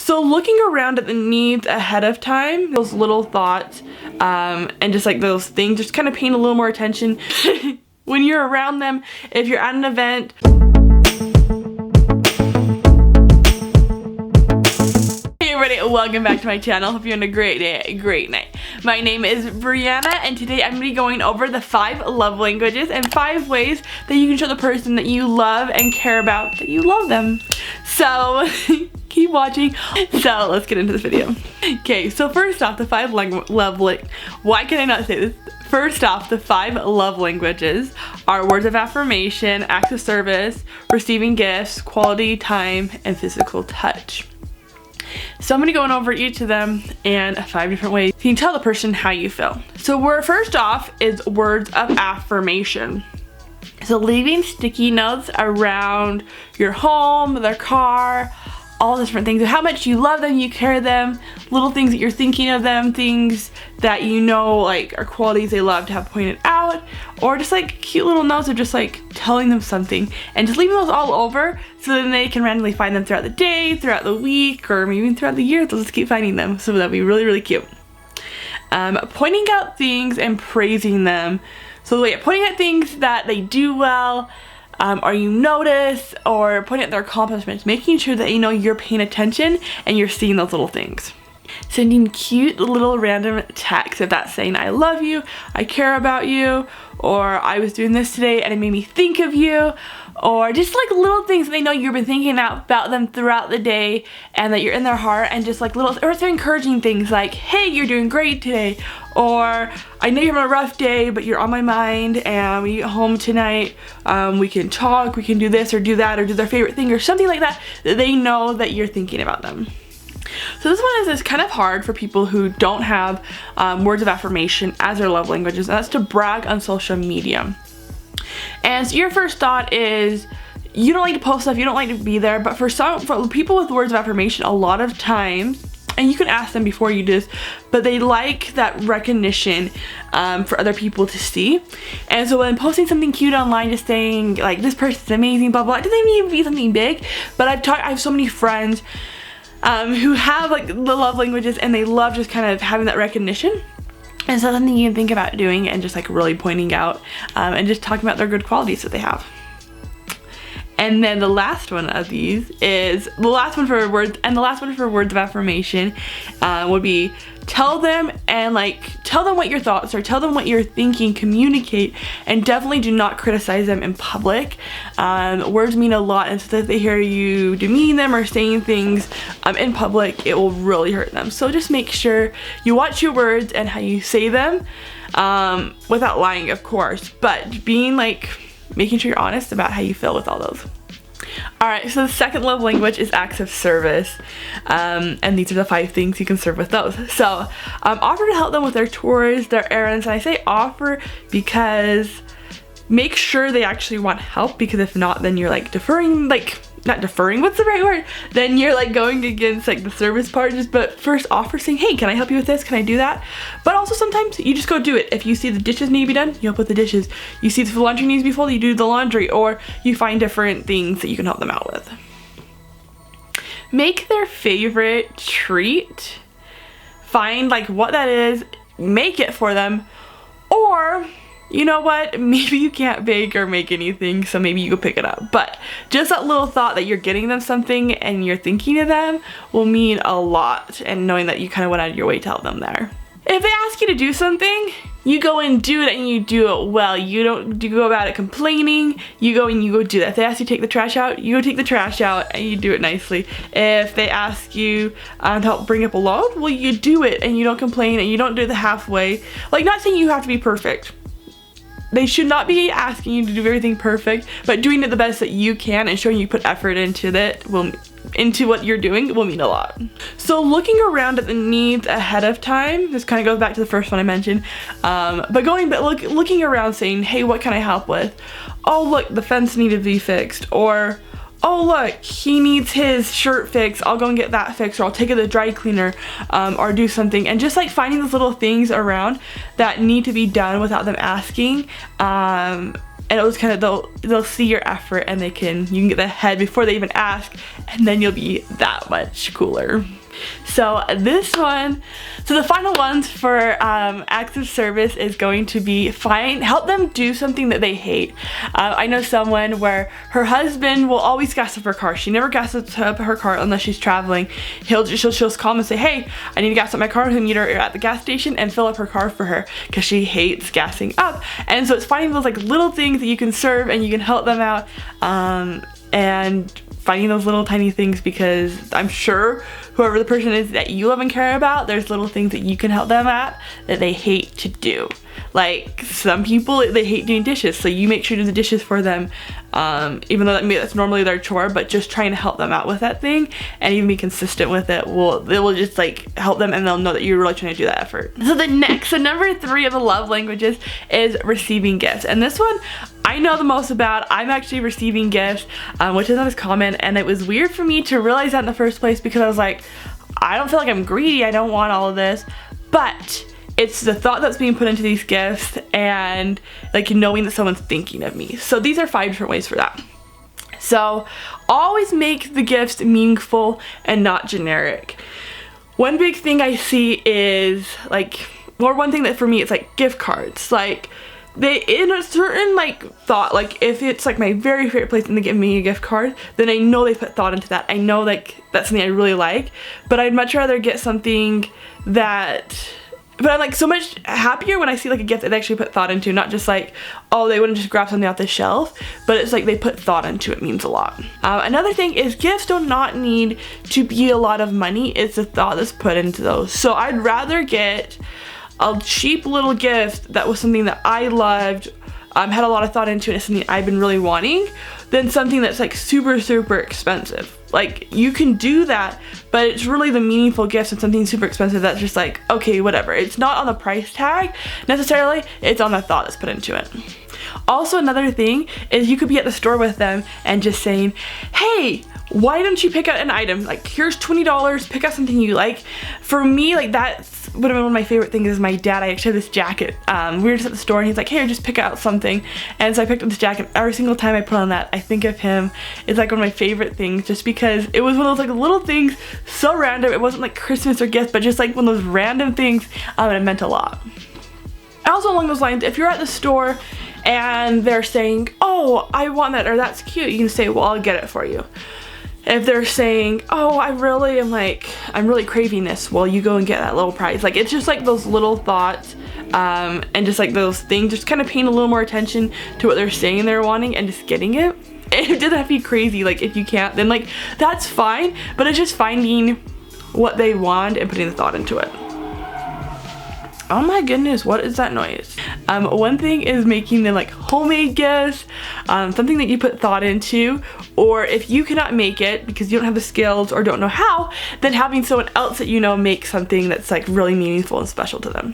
So looking around at the needs ahead of time, those little thoughts, and just like those things, just kind of paying a little more attention when you're around them. If you're at an event, hey everybody, welcome back to my channel. Hope you're having a great day, a great night. My name is Brianna, and today I'm going to be going over the 5 love languages and 5 ways that you can show the person that you love and care about that you love them. So keep watching. So let's get into this video. Okay, so first off, the 5 why can I not say this? First off, the 5 love languages are words of affirmation, acts of service, receiving gifts, quality time, and physical touch. So I'm going to go over each of them and 5 different ways you can tell the person how you feel. So first off is words of affirmation. So leaving sticky notes around your home, their car, all the different things, how much you love them, you care them, little things that you're thinking of them, things that you know like are qualities they love to have pointed out, or just like cute little notes of just like telling them something, and just leaving those all over so then they can randomly find them throughout the day, throughout the week, or maybe even throughout the year. They'll just keep finding them, so that'd be really, really cute. Pointing out things and praising them. So yeah, pointing at things that they do well, or you notice, or pointing at their accomplishments, making sure that you know you're paying attention and you're seeing those little things. Sending cute little random texts, if that's saying I love you, I care about you, or I was doing this today and it made me think of you, or just like little things that they know you've been thinking about them throughout the day and that you're in their heart, and just like little, or it's encouraging things like, hey, you're doing great today, or I know you're having a rough day but you're on my mind, and when you get home tonight we can talk, we can do this or do that, or do their favorite thing or something like that, that they know that you're thinking about them. So this one is kind of hard for people who don't have words of affirmation as their love languages, and that's to brag on social media. And so your first thought is you don't like to post stuff, you don't like to be there, but for people with words of affirmation, a lot of times, and you can ask them before you do this, but they like that recognition for other people to see. And so when posting something cute online, just saying like this person's amazing, blah blah, it doesn't even be something big, but I have so many friends who have like the love languages and they love just kind of having that recognition. And so something you can think about doing and just like really pointing out and just talking about their good qualities that they have. And then the last one of these is the last one for words of affirmation would be tell them what your thoughts are, tell them what you're thinking, communicate, and definitely do not criticize them in public. Words mean a lot, and so if they hear you demean them or saying things in public, it will really hurt them. So just make sure you watch your words and how you say them, without lying, of course, but making sure you're honest about how you feel with all those. Alright, so the second love language is acts of service, and these are the 5 things you can serve with those. So offer to help them with their chores, their errands, and I say offer because make sure they actually want help, because if not, then you're like deferring, not deferring, what's the right word? Then you're like going against like the service part. But first offer, saying, hey, can I help you with this? Can I do that? But also sometimes you just go do it. If you see the dishes need to be done, you help with the dishes. You see the laundry needs to be folded, you do the laundry, or you find different things that you can help them out with. Make their favorite treat. Find like what that is, make it for them, or you know what, maybe you can't bake or make anything, so maybe you could pick it up. But just that little thought that you're getting them something and you're thinking of them will mean a lot, and knowing that you kind of went out of your way to help them there. If they ask you to do something, you go and do it, and you do it well. You don't go about it complaining. You go and you go do that. If they ask you to take the trash out, you go take the trash out and you do it nicely. If they ask you to help bring up a load, well, you do it and you don't complain and you don't do it the halfway. Like, not saying you have to be perfect. They should not be asking you to do everything perfect, but doing it the best that you can and showing you put effort into what you're doing will mean a lot. So looking around at the needs ahead of time, this kind of goes back to the first one I mentioned, looking around saying, hey, what can I help with? Oh, look, the fence needed to be fixed, or oh look, he needs his shirt fixed, I'll go and get that fixed, or I'll take it to the dry cleaner, or do something. And just like finding those little things around that need to be done without them asking, and it'll just kind of, they'll see your effort, and you can get the head before they even ask, and then you'll be that much cooler. So this one, so the final ones for acts of service is going to be help them do something that they hate. I know someone where her husband will always gas up her car. She never gasses up her car unless she's traveling. She'll just call him and say, hey, I need to gas up my car. He'll meet her at the gas station and fill up her car for her because she hates gassing up. And so it's finding those like little things that you can serve and you can help them out, and finding those little tiny things, because I'm sure whoever the person is that you love and care about, there's little things that you can help them at that they hate to do. Like some people, they hate doing dishes, so you make sure to do the dishes for them, even though that's normally their chore, but just trying to help them out with that thing and even be consistent with it will just like help them, and they'll know that you're really trying to do that effort. So number 3 of the love languages is receiving gifts, and this one I know the most about. I'm actually receiving gifts, which is not as common, and it was weird for me to realize that in the first place, because I was like, I don't feel like I'm greedy, I don't want all of this, but it's the thought that's being put into these gifts and like knowing that someone's thinking of me. So these are 5 different ways for that. So always make the gifts meaningful and not generic. One big thing I see is like, or one thing that for me it's like gift cards. Like they, in a certain like thought, like if it's like my very favorite place and they give me a gift card, then I know they put thought into that. I know like that's something I really like, but I'd much rather get something that, but I'm like so much happier when I see like a gift that they actually put thought into, not just like, oh, they wouldn't just grab something off the shelf, but it's like they put thought into it. Means a lot. Another thing is gifts do not need to be a lot of money. It's the thought that's put into those. So I'd rather get a cheap little gift that was something that I loved, had a lot of thought into it, and something I've been really wanting, than something that's like super expensive. Like you can do that, but it's really the meaningful gifts and something super expensive that's just like, okay, whatever. It's not on the price tag necessarily, it's on the thought that's put into it. Also, another thing is you could be at the store with them and just saying, hey, why don't you pick out an item? Like, here's $20, pick out something you like. For me, like that's one of my favorite things is my dad. I actually have this jacket. We were just at the store and he's like, hey, just pick out something. And so I picked up this jacket. Every single time I put on that, I think of him. It's like one of my favorite things, just because it was one of those like little things, so random. It wasn't like Christmas or gift, but just like one of those random things, and it meant a lot. Also along those lines, if you're at the store and they're saying, oh, I want that, or that's cute, you can say, well, I'll get it for you. If they're saying, oh, I'm really craving this, well, you go and get that little prize. Like, it's just like those little thoughts, and just like those things, just kind of paying a little more attention to what they're saying they're wanting and just getting it. It doesn't have to be crazy. Like, if you can't, then like, that's fine, but it's just finding what they want and putting the thought into it. Oh my goodness, what is that noise? One thing is making them like homemade gifts, something that you put thought into, or if you cannot make it because you don't have the skills or don't know how, then having someone else that you know make something that's like really meaningful and special to them.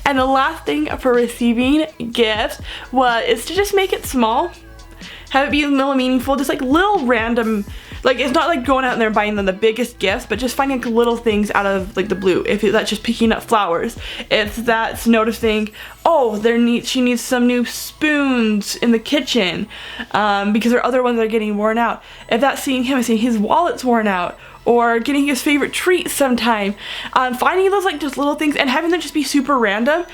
And the last thing for receiving gifts is to just make it small, have it be a little meaningful, just like little random. Like, it's not like going out there and buying them the biggest gifts, but just finding like little things out of like the blue. If that's just picking up flowers, if that's noticing, oh, she needs some new spoons in the kitchen, because her other ones are getting worn out. If that's seeing him and seeing his wallet's worn out, or getting his favorite treat sometime, finding those like just little things and having them just be super random.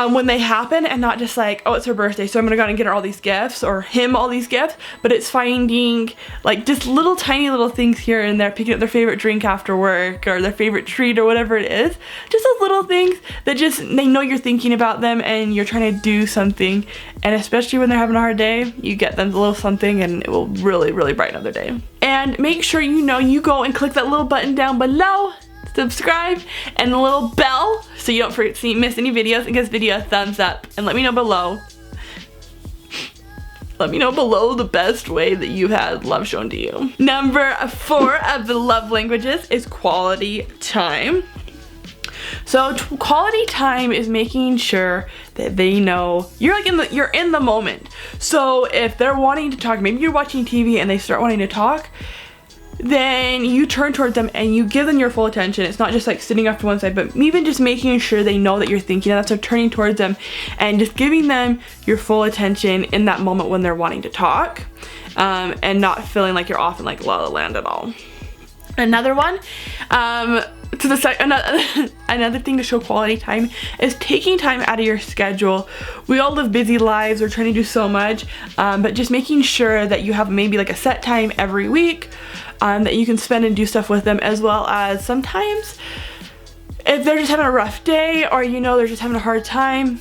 When they happen, and not just like, oh, it's her birthday, so I'm gonna go and get her all these gifts, or him all these gifts, but it's finding like just little tiny little things here and there, picking up their favorite drink after work, or their favorite treat, or whatever it is. Just those little things that just, they know you're thinking about them and you're trying to do something, and especially when they're having a hard day, you get them a little something and it will really brighten up their day. And make sure you go and click that little button down below, subscribe, and the little bell so you don't miss any videos, and give this video a thumbs up, and let me know below the best way that you've had love shown to you. Number 4 of the love languages is quality time. So quality time is making sure that they know you're like you're in the moment. So if they're wanting to talk, maybe you're watching TV and they start wanting to talk, then you turn towards them and you give them your full attention. It's not just like sitting off to one side, but even just making sure they know that you're thinking of them. So turning towards them and just giving them your full attention in that moment when they're wanting to talk, and not feeling like you're off in like la la land at all. Another one, another thing to show quality time is taking time out of your schedule. We all live busy lives, we're trying to do so much, but just making sure that you have maybe like a set time every week that you can spend and do stuff with them, as well as sometimes if they're just having a rough day, or you know they're just having a hard time,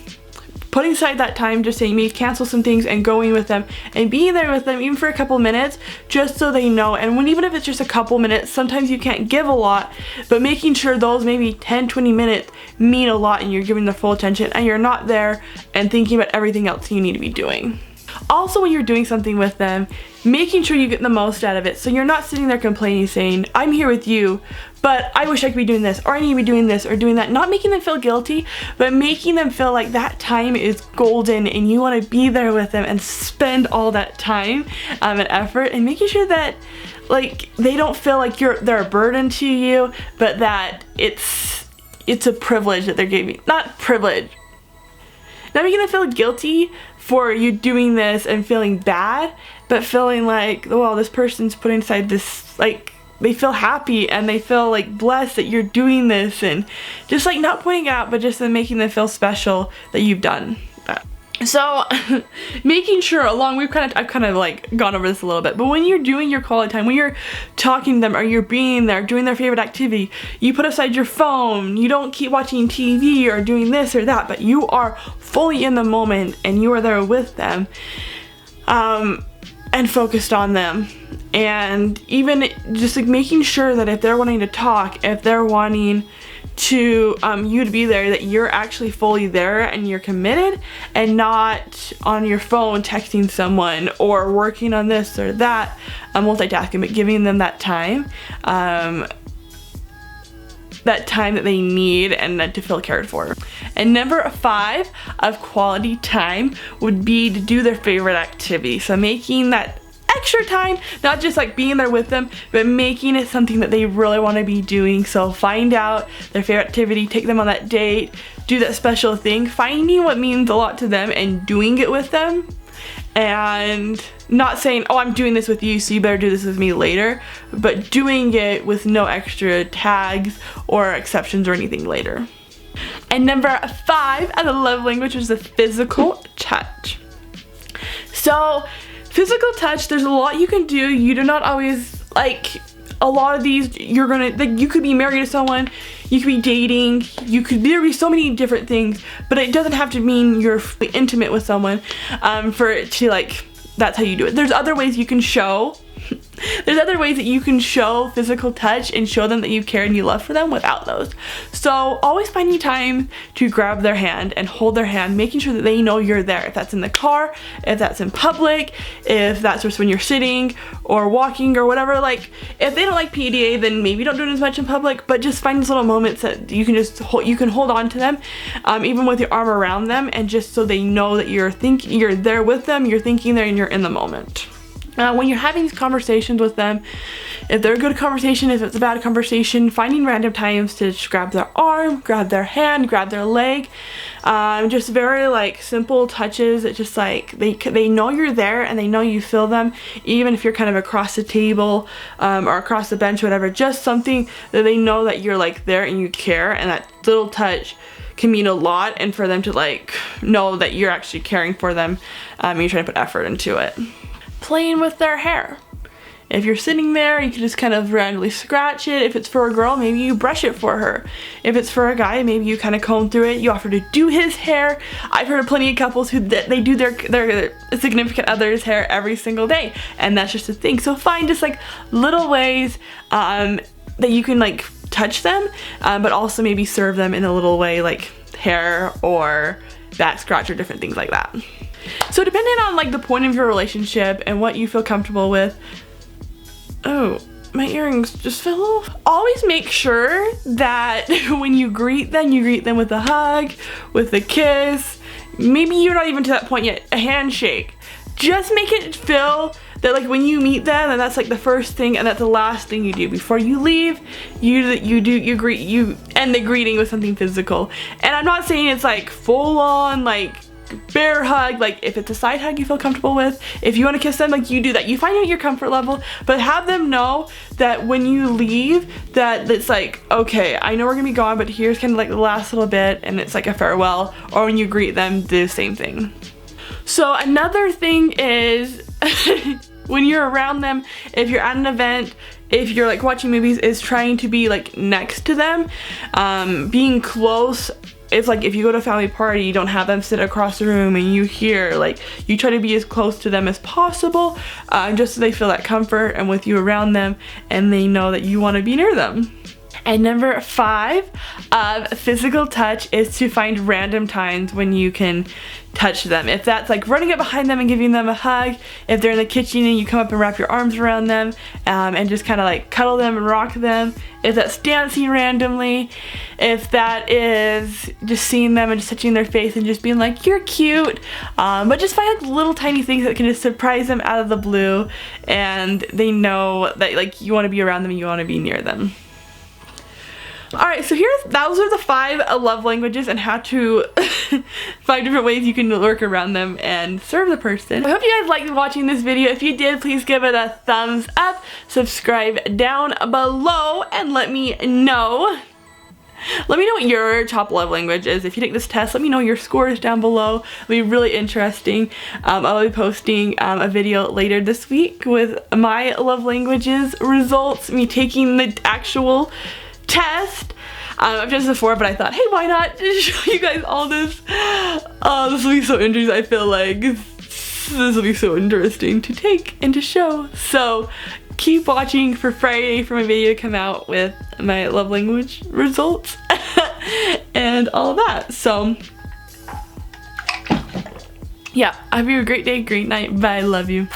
putting aside that time, just saying maybe cancel some things and going with them and being there with them even for a couple minutes, just so they know. And even if it's just a couple minutes, sometimes you can't give a lot, but making sure those maybe 10-20 minutes mean a lot and you're giving their full attention and you're not there and thinking about everything else you need to be doing. Also, when you're doing something with them, making sure you get the most out of it, so you're not sitting there complaining saying, I'm here with you, but I wish I could be doing this, or I need to be doing this or doing that. Not making them feel guilty, but making them feel like that time is golden and you want to be there with them and spend all that time and effort, and making sure that like they don't feel like they're a burden to you, but that it's a privilege that they're giving. Not privilege. Not making them feel guilty for you doing this and feeling bad, but feeling like, well, this person's putting aside this, like, they feel happy and they feel like blessed that you're doing this, and just like not pointing out, but just then making them feel special that you've done that. So making sure I've kind of like gone over this a little bit, but when you're doing your quality time, when you're talking to them or you're being there doing their favorite activity, you put aside your phone, you don't keep watching TV or doing this or that, but you are fully in the moment and you are there with them, and focused on them. And even just like making sure that if they're wanting to talk, if they're wanting to you to be there, that you're actually fully there and you're committed, and not on your phone texting someone or working on this or that, multitasking, but giving them that time that they need and to feel cared for. And number 5 of quality time would be to do their favorite activity. So making that extra time, not just like being there with them, but making it something that they really want to be doing. So find out their favorite activity, take them on that date, do that special thing, finding what means a lot to them and doing it with them, and not saying, oh, I'm doing this with you, so you better do this with me later, but doing it with no extra tags or exceptions or anything later. And number 5 of the love language is the physical touch. So physical touch, there's a lot you can do. You do not always, like, a lot of these, you could be married to someone, you could be dating, there be so many different things, but it doesn't have to mean you're intimate with someone for it to, like, that's how you do it. There's other ways you can show There's other ways that you can show physical touch and show them that you care and you love for them without those. So always finding time to grab their hand and hold their hand, making sure that they know you're there. If that's in the car, if that's in public, if that's just when you're sitting or walking or whatever. Like, if they don't like PDA, then maybe don't do it as much in public, but just find these little moments that you can just hold on to them, even with your arm around them, and just so they know that you're there with them, you're thinking there, and you're in the moment. When you're having these conversations with them, if they're a good conversation, if it's a bad conversation, finding random times to just grab their arm, grab their hand, grab their leg, just very like simple touches that just like they know you're there and they know you feel them, even if you're kind of across the table or across the bench, whatever. Just something that they know that you're like there and you care, and that little touch can mean a lot, and for them to like know that you're actually caring for them, and you're trying to put effort into it. Playing with their hair. If you're sitting there, you can just kind of randomly scratch it. If it's for a girl, maybe you brush it for her. If it's for a guy, maybe you kind of comb through it. You offer to do his hair. I've heard of plenty of couples who they do their significant other's hair every single day, and that's just a thing. So find just like little ways that you can like touch them, but also maybe serve them in a little way, like hair or back scratch or different things like that. So depending on like the point of your relationship and what you feel comfortable with. Oh, my earrings just fell off. Always make sure that when you greet them with a hug, with a kiss. Maybe you're not even to that point yet, a handshake. Just make it feel that like when you meet them, and that's like the first thing and that's the last thing you do before you leave, you end the greeting with something physical. And I'm not saying it's like full on like bear hug. Like if it's a side hug you feel comfortable with, if you want to kiss them, like you do that, you find out your comfort level, but have them know that when you leave that it's like, okay, I know we're gonna be gone, but here's kind of like the last little bit, and it's like a farewell. Or when you greet them, do the same thing. So another thing is when you're around them, if you're at an event, if you're like watching movies, is trying to be like next to them, being close. It's like if you go to a family party, you don't have them sit across the room and you hear, like you try to be as close to them as possible, just so they feel that comfort and with you around them and they know that you want to be near them. And number 5 of physical touch is to find random times when you can touch them. If that's like running up behind them and giving them a hug, if they're in the kitchen and you come up and wrap your arms around them and just kind of like cuddle them and rock them, if that's dancing randomly, if that is just seeing them and just touching their face and just being like, you're cute, but just find like little tiny things that can just surprise them out of the blue, and they know that like you want to be around them and you want to be near them. Alright, so those are the 5 love languages and how to 5 different ways you can work around them and serve the person. I hope you guys liked watching this video. If you did, please give it a thumbs up, subscribe down below, and let me know. Let me know what your top love language is. If you take this test, let me know your scores down below. It'll be really interesting. I'll be posting a video later this week with my love languages results, me taking the actual test. I've done this before, but I thought, hey, why not show you guys all this? This will be so interesting. I feel like this will be so interesting to take and to show. So keep watching for Friday for my video to come out with my love language results and all of that. So yeah, have you a great day, great night. Bye, love you.